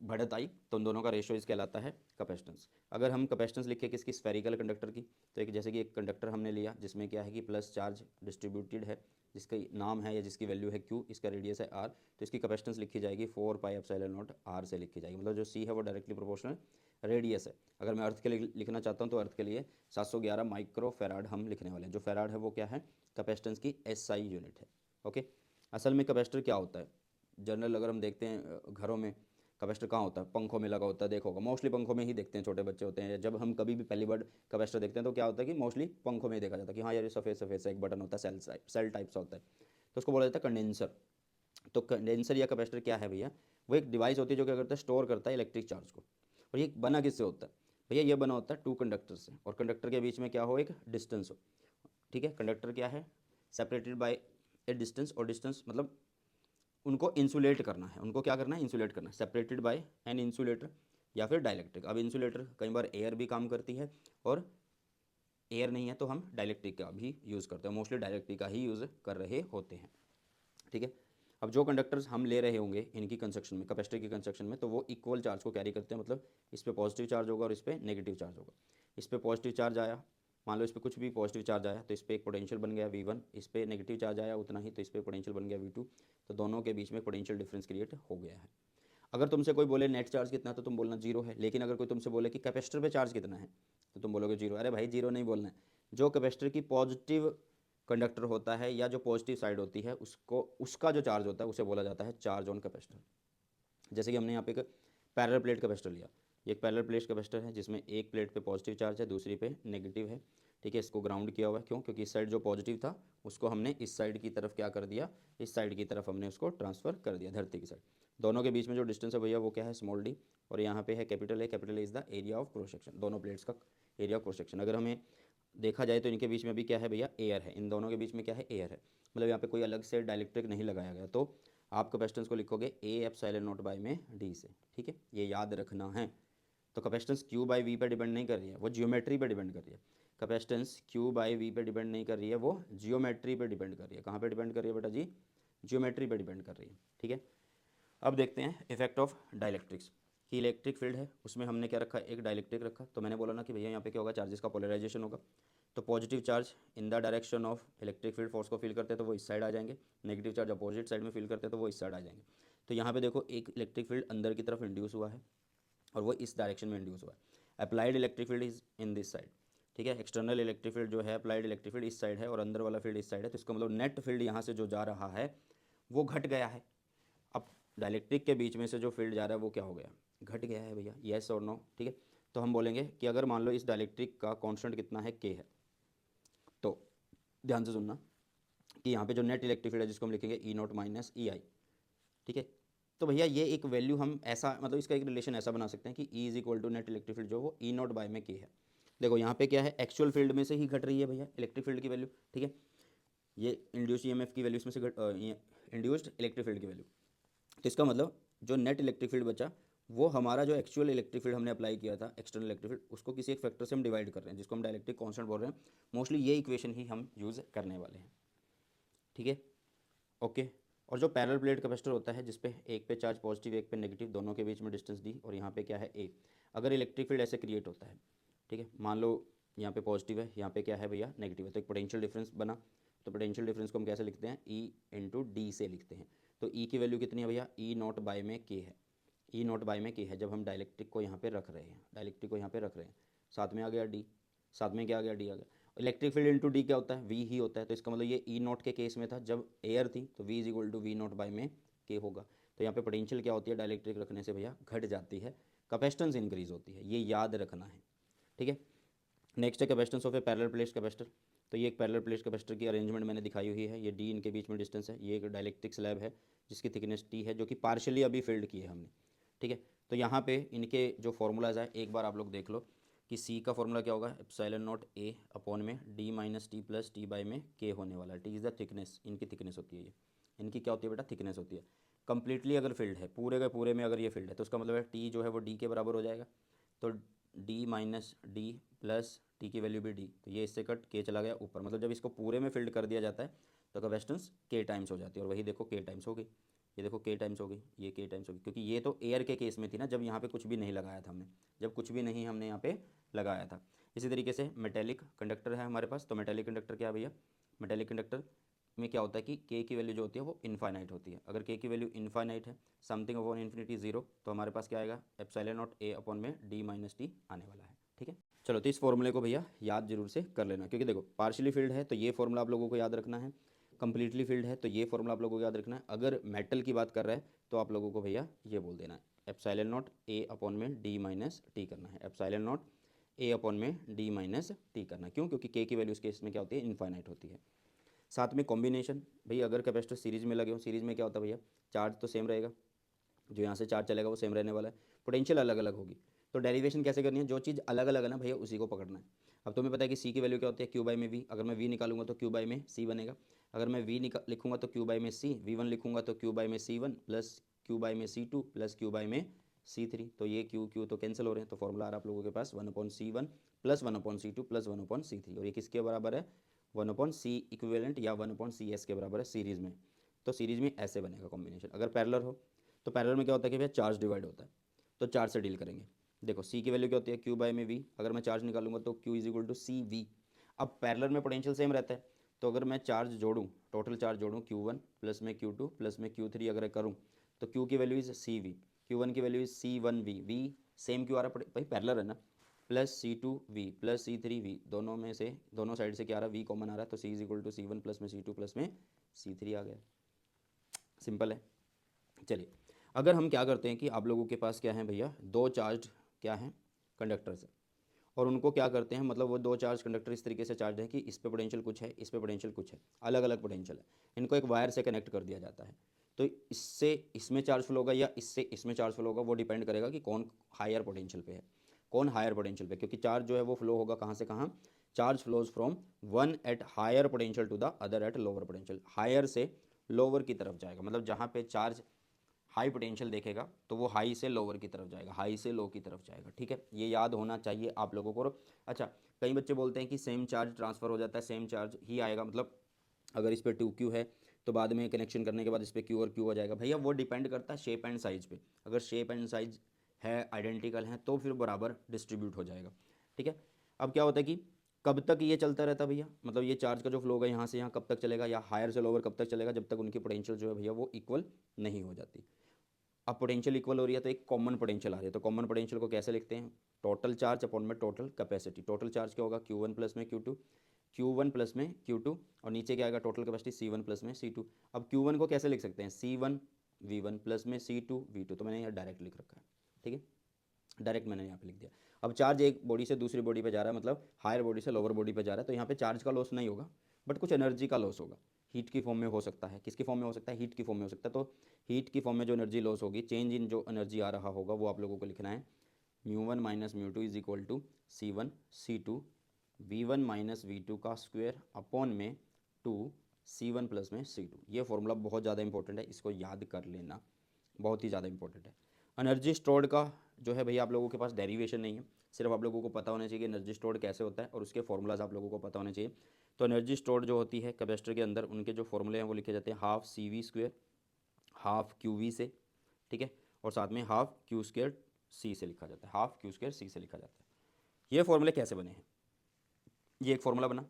बढ़त आई, तो उन दोनों का रेशियो इस कहलाता है कैपेसिटेंस। अगर हम कैपेसिटेंस लिखे किसकी, स्फेरिकल कंडक्टर की, तो एक जैसे कि एक कंडक्टर हमने लिया जिसमें क्या है कि प्लस चार्ज डिस्ट्रीब्यूटेड है, जिसका नाम है या जिसकी वैल्यू है क्यू, इसका रेडियस है आर, तो इसकी कैपेसिटेंस लिखी जाएगी 4 पाई एप्सिलॉन नॉट आर से लिखी जाएगी, मतलब जो सी है वो डायरेक्टली प्रोपोर्शनल रेडियस है। अगर मैं अर्थ के लिए लिखना चाहता हूँ तो अर्थ के लिए 711 माइक्रो फेराड हम लिखने वाले हैं, जो फेराड है वो क्या है, कैपेसिटेंस की एसआई यूनिट है। ओके, असल में कैपेसिटर क्या होता है, जनरल अगर हम देखते हैं घरों में, कैपेसिटर कहाँ होता है, पंखों में लगा होता है, देखा होगा मोस्टली पंखों में ही देखते हैं, छोटे बच्चे होते हैं, जब हम कभी भी पहली बार कैपेसिटर देखते हैं तो क्या होता है कि मोस्टली पंखों में ही देखा जाता है कि हाँ यार ये सफ़ेद सफ़ेद सा एक बटन होता है, सेल टाइप सा होता है, तो उसको बोला जाता है कंडेंसर। तो कंडेंसर या कैपेसिटर क्या है भैया, वो एक डिवाइस होती है जो क्या करता है, स्टोर करता है इलेक्ट्रिक चार्ज को। और ये बना किससे होता है भैया, ये बना होता है टू कंडक्टर से, और कंडक्टर के बीच में क्या हो, एक डिस्टेंस हो। ठीक है, कंडक्टर क्या है, सेपरेटेड बाय ए डिस्टेंस, और डिस्टेंस मतलब उनको इंसुलेट करना है, उनको क्या करना है, इंसुलेट करना है, सेपरेटेड बाय एन इंसुलेटर या फिर डाइलेक्ट्रिक। अब इंसुलेटर कई बार एयर भी काम करती है, और एयर नहीं है तो हम डाइलेक्ट्रिक का भी यूज़ करते हैं, मोस्टली डाइलेक्ट्रिक का ही यूज़ कर रहे होते हैं। ठीक है, अब जो कंडक्टर्स हम ले रहे होंगे इनकी कंस्ट्रक्शन में, कैपेसिटर की कंस्ट्रक्शन में, तो वो इक्वल चार्ज को कैरी करते हैं, मतलब इस पर पॉजिटिव चार्ज होगा और इस पर नेगेटिव चार्ज होगा। इस पर पॉजिटिव चार्ज आया, मान लो इस पर कुछ भी पॉजिटिव चार्ज आया तो इस पर एक पोटेंशियल बन गया V1, इस पर नेगेटिव चार्ज आया उतना ही तो इस पर पोटेंशियल बन गया V2, तो दोनों के बीच में पोटेंशियल डिफरेंस क्रिएट हो गया है। अगर तुमसे कोई बोले नेट चार्ज कितना है तो तुम बोलना जीरो है, लेकिन अगर कोई तुमसे बोले कि कैपेसिटर पे चार्ज कितना है तो तुम बोलोगे जीरो। अरे भाई जीरो नहीं बोलना है, जो कैपेसिटर की पॉजिटिव कंडक्टर होता है या जो पॉजिटिव साइड होती है उसको, उसका जो चार्ज होता है उसे बोला जाता है चार्ज ऑन कैपेसिटर। जैसे कि हमने यहाँ पे एक पैरेलल प्लेट कैपेसिटर लिया, ये एक पैरेलल प्लेट कैपेसिटर है जिसमें एक प्लेट पे पॉजिटिव चार्ज है, दूसरी पे नेगेटिव है। ठीक है, इसको ग्राउंड किया हुआ है, क्यों, क्योंकि इस साइड जो पॉजिटिव था उसको हमने इस साइड की तरफ क्या कर दिया, इस साइड की तरफ हमने उसको ट्रांसफ़र कर दिया, धरती की साइड। दोनों के बीच में जो डिस्टेंस है भैया वो क्या है, स्मॉल डी, और यहाँ पे है capital A, capital A is the area of cross section, दोनों प्लेट्स का एरिया ऑफ क्रॉस सेक्शन। अगर हमें देखा जाए तो इनके बीच में भी क्या है भैया, एयर है, इन दोनों के बीच में क्या है, एयर है, मतलब यहाँ पे कोई अलग से डाइलेक्ट्रिक नहीं लगाया गया, तो आप कैपेसिटेंस को लिखोगे ए एप्सिलॉन नॉट बाय में डी से। ठीक है, ये याद रखना है। तो कैपेसिटेंस क्यू बाई वी पर डिपेंड नहीं कर रही है, वो जियोमेट्री पर डिपेंड कर रही है। कैपेसिटेंस क्यू बाई वी पर डिपेंड नहीं कर रही है, वो जियोमेट्री पर डिपेंड कर रही है। कहाँ पर डिपेंड कर रही है बेटा जी, जियोमेट्री पर डिपेंड कर रही है। ठीक है, अब देखते हैं इफेक्ट ऑफ डाइलेक्ट्रिक्स कि इलेक्ट्रिक फील्ड है उसमें हमने क्या रखा, एक डाइलेक्ट्रिक रखा, तो मैंने बोला ना कि भैया यहाँ पे क्या होगा, चार्जेस का पोलराइजेशन होगा। तो positive charge in the direction of electric field force को फील करते हैं तो वो इस साइड आ जाएंगे, नेगेटिव चार्ज अपोजिट साइड में फील करते हैं तो वो इस साइड आ जाएंगे। तो यहाँ पे देखो एक इलेक्ट्रिक फील्ड अंदर की तरफ इंड्यूस हुआ है और वो इस डायरेक्शन में इंड्यूस हुआ है। Applied electric field is in this side. ठीक है, एक्सटर्नल इलेक्ट्रिक फील्ड जो है, अप्लाइड इलेक्ट्रिक फील्ड इस साइड है और अंदर वाला फील्ड इस साइड है, तो इसका मतलब नेट फील्ड यहाँ से जो जा रहा है वो घट गया है। अब डायलेक्ट्रिक के बीच में से जो फील्ड जा रहा है वो क्या हो गया, घट गया है भैया, येस और नो। ठीक है, तो हम बोलेंगे कि अगर मान लो इस डायलेक्ट्रिक का कांस्टेंट कितना है, के है, तो ध्यान से सुनना कि यहाँ पे जो नेट इलेक्ट्रिक फील्ड है जिसको हम लिखेंगे ई नॉट माइनस ई आई। ठीक है, तो भैया ये एक वैल्यू हम ऐसा, मतलब इसका एक रिलेशन ऐसा बना सकते हैं कि E is equal to net electric field जो वो ई नॉट बाय में के है। देखो यहाँ पे क्या है, एक्चुअल फील्ड में से ही घट रही है भैया इलेक्ट्रिक फील्ड की वैल्यू। ठीक है, ये इंड्यूस्ड ईएमएफ की वैल्यू इसमें से इंड्यूस्ड इलेक्ट्रिक फील्ड की वैल्यू। तो इसका मतलब जो नेट इलेक्ट्रिक फील्ड बचा वो हमारा जो एक्चुअल इलेक्ट्रिक फील्ड हमने अप्लाई किया था एक्सटर्नल इलेक्ट्रिक फील्ड उसको किसी एक फैक्टर से हम डिवाइड कर रहे हैं जिसको हम डायरेक्ट्रिक कांस्टेंट बोल रहे हैं। मोस्टली ये इक्वेशन ही हम यूज़ करने वाले हैं। ठीक है, ओके। और जो पैरेलल प्लेट कैपेसिटर होता है जिसपे एक पे चार्ज पॉजिटिव एक पे नेगेटिव, दोनों के बीच में डिस्टेंस डी और यहाँ पे क्या है ए, अगर इलेक्ट्रिक फील्ड ऐसे क्रिएट होता है, ठीक है, मान लो यहाँ पे पॉजिटिव है यहाँ पे क्या है भैया नेगेटिव है, तो एक पोटेंशियल डिफरेंस बना। तो पोटेंशियल डिफरेंस को हम कैसे लिखते हैं, ई इंटू डी से लिखते हैं। तो ई की वैल्यू कितनी है भैया, ई नॉट बाय में के है, ई नॉट बाय में के है जब हम डायलेक्ट्रिक को यहाँ पे रख रहे हैं, डायलेक्ट्रिक को यहाँ पे रख रहे हैं। साथ में आ गया डी, साथ में क्या आ गया डी आ गया। इलेक्ट्रिक फील्ड इंटू डी क्या होता है, वी ही होता है। तो इसका मतलब ये ई नॉट के केस में था जब एयर थी तो V is equal to V not by में के होगा। तो यहाँ पे पोटेंशियल क्या होती है डायलेक्ट्रिक रखने से भैया घट जाती है, कैपेसिटेंस इंक्रीज होती है, ये याद रखना है। ठीक है, नेक्स्ट है capacitance of A parallel plate capacitor. तो ये एक पैरेलल प्लेट कैपेसिटर की अरेंजमेंट मैंने दिखाई हुई है। ये डी इनके बीच में डिस्टेंस है, ये एक डायलेक्ट्रिक स्लैब है जिसकी थिकनेस टी है जो कि पार्शियली अभी फिल्ड की है हमने। ठीक है, तो यहाँ पे इनके जो फॉर्मूलाज है एक बार आप लोग देख लो कि सी का फॉर्मूला क्या होगा, एप्सिलॉन नॉट ए अपॉन में D minus T plus T by में के होने वाला है। टी इज़ द थिकनेस, इनकी थिकनेस होती है ये, इनकी क्या होती है बेटा थिकनेस होती है। कंप्लीटली अगर फील्ड है पूरे के पूरे में अगर ये फील्ड है तो उसका मतलब है टी जो है वो डी के बराबर हो जाएगा। तो D minus D plus T की वैल्यू भी डी, तो ये इससे कट के चला गया ऊपर, मतलब जब इसको पूरे में फिल्ड कर दिया जाता है तो कैपेसिटेंस के टाइम्स हो जाती है। और वही देखो के टाइम्स हो गई, ये देखो के टाइम्स हो गई, ये के टाइम्स हो गई, क्योंकि ये तो एयर के केस में थी ना जब यहाँ पे कुछ भी नहीं लगाया था हमने, जब कुछ भी नहीं हमने यहाँ पे लगाया था। इसी तरीके से मेटेलिक कंडक्टर है हमारे पास। तो मेटेलिक कंडक्टर क्या है भैया, मेटेलिक कंडक्टर में क्या होता है कि के की वैल्यू जो होती है वो इनफाइनाइट होती है। अगर के की वैल्यू इनफाइनाइट है, समथिंग अपॉन इन्फिनिटी जीरो, तो हमारे पास क्या आएगा एप्सिलॉन नॉट ए अपॉन में डी माइनस टी आने वाला है। ठीक है, चलो तो इस फॉर्मूले को भैया याद जरूर से कर लेना, क्योंकि देखो पार्शियली फील्ड है तो ये फॉर्मूला आप लोगों को याद रखना है, कंप्लीटली फील्ड है तो ये फॉर्मूला आप लोगों को याद रखना है। अगर मेटल की बात कर रहा है तो आप लोगों को भैया ये बोल देना है एप्सिलॉन नॉट ए अपॉन में डी माइनस टी करना है, एप्सिलॉन नॉट ए अपॉन में डी माइनस टी करना। क्यों, क्योंकि के की वैल्यू इस केस में क्या होती है इनफाइनाइट होती है। साथ में कॉम्बिनेशन, भैया अगर कैपेसिटर सीरीज में लगे हो, सीरीज में क्या होता है भैया चार्ज तो सेम रहेगा, जो यहाँ से चार्ज चलेगा वो सेम रहने वाला है, पोटेंशियल अलग अलग होगी। तो डेरिवेशन कैसे करनी है, जो चीज़ अलग अलग है ना भैया उसी को पकड़ना है। अब तुम्हें पता है कि सी की वैल्यू क्या होती है क्यू बाई में वी, अगर मैं वी निकालूंगा तो क्यू बाई में सी बनेगा। अगर मैं वी लिखूंगा तो क्यू बाई में सी, वी वन लिखूंगा तो क्यू बाई में सी वन प्लस क्यू बाई में C two plus Q by में सी थ्री। तो ये क्यू क्यू तो कैंसिल हो रहे हैं, तो फॉर्मूला आ रहा है आप लोगों के पास one upon C one plus one upon C two plus one upon C three. और ये किसके बराबर है, वन अपॉन सी इक्विवेलेंट या वन अपॉन सी एस के बराबर है सीरीज़ में। तो सीरीज़ में ऐसे बनेगा कॉम्बिनेशन। अगर पैरेलल हो तो पैरेलल में क्या होता है कि भैया चार्ज डिवाइड होता है, तो चार्ज से डील करेंगे। देखो सी की वैल्यू क्या होती है क्यू बाई में वी, अगर मैं चार्ज निकालूंगा तो Q is equal to C V. अब पैरेलल में पोटेंशियल सेम रहता है, तो अगर मैं चार्ज जोड़ूँ, टोटल चार्ज जोड़ूँ क्यू वन प्लस में क्यू टू प्लस में क्यू थ्री अगर करूँ तो क्यू की value is C V, Q one की value is C one V, V same Q आ रहा है भाई पैरेलल है ना, plus C two V plus C three we, दोनों में से दोनों साइड से क्या आ रहा है वी कॉमन आ रहा है, तो C is equal to C one plus में सी टू प्लस में सी थ्री आ गया। सिंपल है। चलिए अगर हम क्या करते हैं कि आप लोगों के पास क्या है भैया दो चार्ज क्या हैं कंडक्टर से, और उनको क्या करते हैं मतलब वो दो चार्ज कंडक्टर इस तरीके से चार्ज है कि इस पे पोटेंशियल कुछ है इस पे पोटेंशियल कुछ है, अलग अलग पोटेंशियल है, इनको एक वायर से कनेक्ट कर दिया जाता है। तो इससे इसमें चार्ज फ्लो होगा या इससे इसमें चार्ज फ्लो होगा, वो डिपेंड करेगा कि कौन हायर पोटेंशियल पे है, कौन हायर पोटेंशियल पे, क्योंकि चार्ज जो है वो फ्लो होगा कहाँ से कहाँ, charge flows from one at higher potential to the other at lower potential, higher से लोअर की तरफ जाएगा, मतलब जहाँ पे चार्ज हाई पोटेंशियल देखेगा तो वो हाई से लोअर की तरफ जाएगा, हाई से लो की तरफ जाएगा। ठीक है, ये याद होना चाहिए आप लोगों को। अच्छा, कई बच्चे बोलते हैं कि सेम चार्ज ट्रांसफ़र हो जाता है, सेम चार्ज ही आएगा, मतलब अगर इस पर टू क्यू है तो बाद में कनेक्शन करने के बाद इस पर क्यू और क्यू हो जाएगा। भैया वो डिपेंड करता है शेप एंड साइज पे, अगर शेप एंड साइज है आइडेंटिकल है तो फिर बराबर डिस्ट्रीब्यूट हो जाएगा। ठीक है, अब क्या होता है कि कब तक ये चलता रहता है भैया, मतलब ये चार्ज का जो फ्लो होगा यहाँ से यहाँ कब तक चलेगा, या हायर से लोअर कब तक चलेगा, जब तक उनकी पोटेंशियल जो है भैया वो इक्वल नहीं हो जाती। अब पोटेंशियल इक्वल हो रही है तो एक कॉमन पोटेंशियल आ रही है, तो कॉमन पोटेंशियल को कैसे लिखते हैं, टोटल चार्ज अपॉन में टोटल कैपेसिटी। टोटल चार्ज क्या होगा क्यू वन प्लस में Q two, Q one plus में क्यू टू, और नीचे क्या आएगा total capacity C one plus में सी टू। अब क्यू वन को कैसे लिख सकते हैं, C one V one plus में सी टू वी टू, तो मैंने यहाँ डायरेक्ट लिख रखा है। ठीक है, डायरेक्ट मैंने यहाँ पे लिख दिया। अब चार्ज एक बॉडी से दूसरी बॉडी पे जा रहा है, मतलब हायर बॉडी से लोअर बॉडी पे जा रहा है, तो यहाँ पे चार्ज का लॉस नहीं होगा बट कुछ एनर्जी का लॉस होगा, हीट की फॉर्म में हो सकता है, किसकी फॉर्म में हो सकता है, हीट की फॉर्म में हो सकता है। तो हीट की फॉर्म में जो एनर्जी लॉस होगी, चेंज इन जो एनर्जी आ रहा होगा वो आप लोगों को लिखना है mu one minus mu two is equal to C two V one minus V two का स्क्वायर अपॉन में टू C1 प्लस में C2। ये फॉर्मूला बहुत ज़्यादा इंपॉर्टेंट है, इसको याद कर लेना, बहुत ही ज़्यादा इंपॉर्टेंट है। एनर्जी स्टोर्ड का जो है भैया आप लोगों के पास डेरिवेशन नहीं है, सिर्फ आप लोगों को पता होना चाहिए कि एनर्जी स्टोर्ड कैसे होता है और उसके फॉर्मूलाज आप लोगों को पता होने चाहिए। तो एनर्जी स्टोर्ड जो होती है कैपेसिटर के अंदर, उनके जो फॉर्मूले हैं वो लिखे जाते हैं हाफ CV², हाफ QV से, ठीक है, और साथ में हाफ Q² C से लिखा जाता है, हाफ Q² C से लिखा जाता है। ये फॉर्मूले कैसे बने हैं, ये एक फॉर्मूला बना,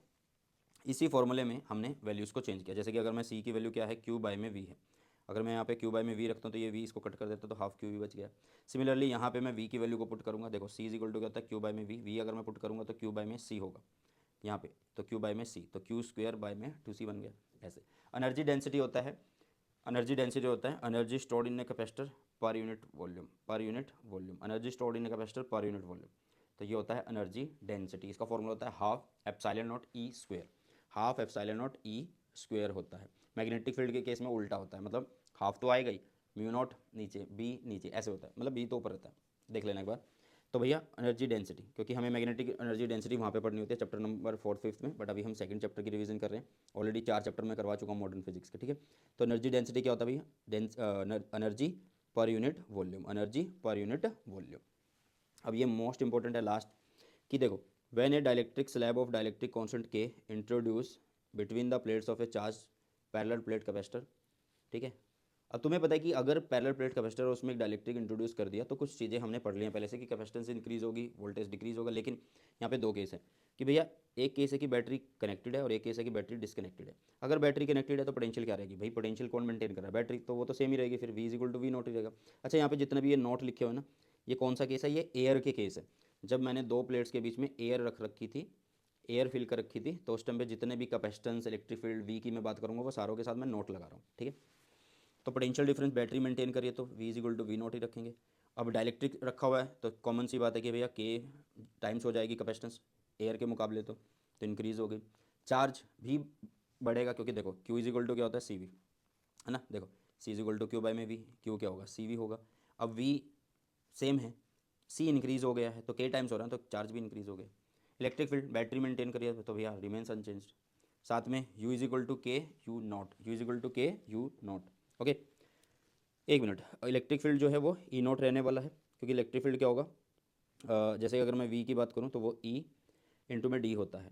इसी फॉर्मूले में हमने वैल्यूज़ को चेंज किया। जैसे कि अगर मैं C की वैल्यू क्या है, Q बाय में V है, अगर मैं यहाँ पे Q बाय में V रखता हूँ तो ये V इसको कट कर देता तो हाफ QV बच गया। सिमिलरली यहाँ पे मैं V की वैल्यू को पुट करूँगा, देखो C इज इक्वल टू क्या होता है, Q बाय में V अगर मैं पुट करूँगा तो Q बाय में C होगा यहाँ पे, तो Q बाय में C, तो Q² बाय में 2C बन गया। ऐसे एनर्जी डेंसिटी होता है, एनर्जी डेंसिटी होता है energy stored in a capacitor पर यूनिट वॉल्यूम, पर unit volume, energy stored in a capacitor पर यूनिट वॉल्यूम। तो ये होता है एनर्जी डेंसिटी। इसका फॉर्मूला होता है half epsilon not E², half epsilon not E² होता है। मैग्नेटिक फील्ड के केस में उल्टा होता है, मतलब हाफ तो आएगा ही, म्यू नॉट नीचे, बी नीचे, ऐसे होता है, मतलब बी तो ऊपर रहता है, देख लेना एक बार। तो भैया एनर्जी डेंसिटी, क्योंकि हमें मैग्नेटिक एनर्जी डेंसिटी वहाँ पे पढ़नी होती है चैप्टर नंबर 4th 5th में, बट अभी हम सेकंड चैप्टर की रिवीजन कर रहे हैं, ऑलरेडी 4 चैप्टर में करवा चुका हूँ मॉडर्न फिजिक्स के, ठीक है। तो एनर्जी डेंसिटी क्या होता है भैया, energy per unit volume, energy per unit volume. अब ये मोस्ट इंपॉर्टेंट है लास्ट, कि देखो when a dielectric slab of dielectric constant K introduce between the plates of a charge parallel plate capacitor, ठीक है। अब तुम्हें पता है कि अगर पैरेलल प्लेट कैपेसिटर और उसमें एक डाइलेक्ट्रिक इंट्रोड्यूस कर दिया तो कुछ चीज़ें हमने पढ़ ली हैं पहले से, कि कैपेसिटेंस इंक्रीज होगी, वोल्टेज डिक्रीज होगा। लेकिन यहाँ पे दो केस है कि भैया, एक केस है कि बैटरी कनेक्टेड है और एक केस है कि बैटरी डिसकनेक्टेड है। अगर बैटरी कनेक्टेड है तो पोटेंशियल क्या रहेगी भाई, पोटेंशियल कौन मेंटेन कर रहा है, बैटरी, तो वो तो सेम ही रहेगी, फिर V equal to V not ही रहेगा। अच्छा, यहाँ पे जितने भी ये नोट लिखे हुए ना, ये कौन सा केस है, ये एयर के केस है। जब मैंने दो प्लेट्स के बीच में एयर रख रखी थी, एयर फिल कर रखी थी, तो उस टाइम पे जितने भी कैपेसिटेंस, इलेक्ट्रिक फील्ड, V की मैं बात करूँगा, वो सारों के साथ मैं नोट लगा रहा हूँ, ठीक है। तो पोटेंशियल डिफरेंस बैटरी मेंटेन करिए तो V is equal to V not ही रखेंगे। अब डाइलेक्ट्रिक रखा हुआ है तो कॉमन सी बात है कि भैया K टाइम्स हो जाएगी कैपेसिटेंस एयर के मुकाबले, तो इंक्रीज़ हो गई। चार्ज भी बढ़ेगा, क्योंकि देखो Q इज इक्वल टू क्या होता है, CV, है ना। देखो C is equal to Q by में V, Q क्या होगा, CV होगा। अब V सेम है, C इंक्रीज़ हो गया है तो K टाइम्स हो रहा है, तो चार्ज भी इंक्रीज़ हो गया। इलेक्ट्रिक फील्ड बैटरी मेंटेन करिए तो भैया रिमेन्स अनचेंज्ड। साथ में U is equal to K U not, U is equal to K U not, okay. एक मिनट, इलेक्ट्रिक फील्ड जो है वो E नॉट रहने वाला है, क्योंकि इलेक्ट्रिक फील्ड क्या होगा, जैसे अगर मैं V की बात करूँ तो वो E इंटू में D होता है,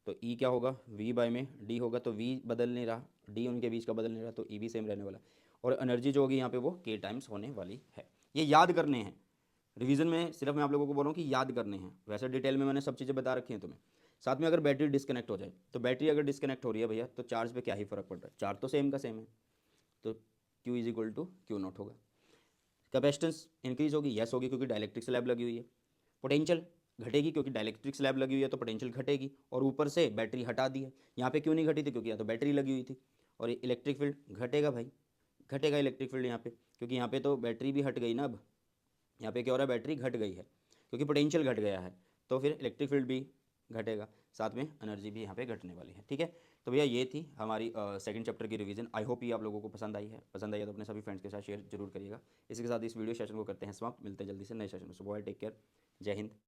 तो E क्या होगा, V बाय में D होगा, तो V बदल नहीं रहा, D उनके बीच का बदल नहीं रहा, तो E भी सेम रहने वाला है। और एनर्जी जो होगी यहाँ पे वो K टाइम्स होने वाली है। ये याद करने हैं, रिवीजन में सिर्फ मैं आप लोगों को बोल रहा हूँ कि याद करने हैं, वैसे डिटेल में मैंने सब चीज़ें बता रखी हैं तुम्हें। साथ में अगर बैटरी डिस्कनेक्ट हो जाए, तो बैटरी अगर डिस्कनेक्ट हो रही है भैया, तो चार्ज पे क्या ही फर्क पड़ रहा है, चार्ज तो सेम का सेम है, तो Q is equal to Q not होगा। कैपेसिटेंस इंक्रीज होगी, यस होगी, क्योंकि डाइलेक्ट्रिक स्लैब लगी हुई है। पोटेंशियल घटेगी, क्योंकि डाइलेक्ट्रिक स्लैब लगी हुई है तो पोटेंशियल घटेगी, और ऊपर से बैटरी हटा दी है। यहाँ पे क्यों नहीं घटी थी, क्योंकि यहाँ तो बैटरी लगी हुई थी। और इलेक्ट्रिक फील्ड घटेगा भाई, घटेगा इलेक्ट्रिक फील्ड यहाँ पे, क्योंकि यहाँ पे तो बैटरी भी हट गई ना। अब यहाँ पे क्या हो रहा है, बैटरी घट गई है, क्योंकि पोटेंशियल घट गया है, तो फिर इलेक्ट्रिक फील्ड भी घटेगा, साथ में एनर्जी भी यहाँ पे घटने वाली है, ठीक है। तो भैया ये थी हमारी सेकंड चैप्टर की रिवीजन। आई होप ये आप लोगों को पसंद आई है, पसंद आई है तो अपने सभी फ्रेंड्स के साथ शेयर जरूर करिएगा। इसी के साथ इस वीडियो सेशन को करते हैं समाप्त, मिलते हैं जल्दी से नए सेशन में। सो बॉय, टेक केयर, जय हिंद।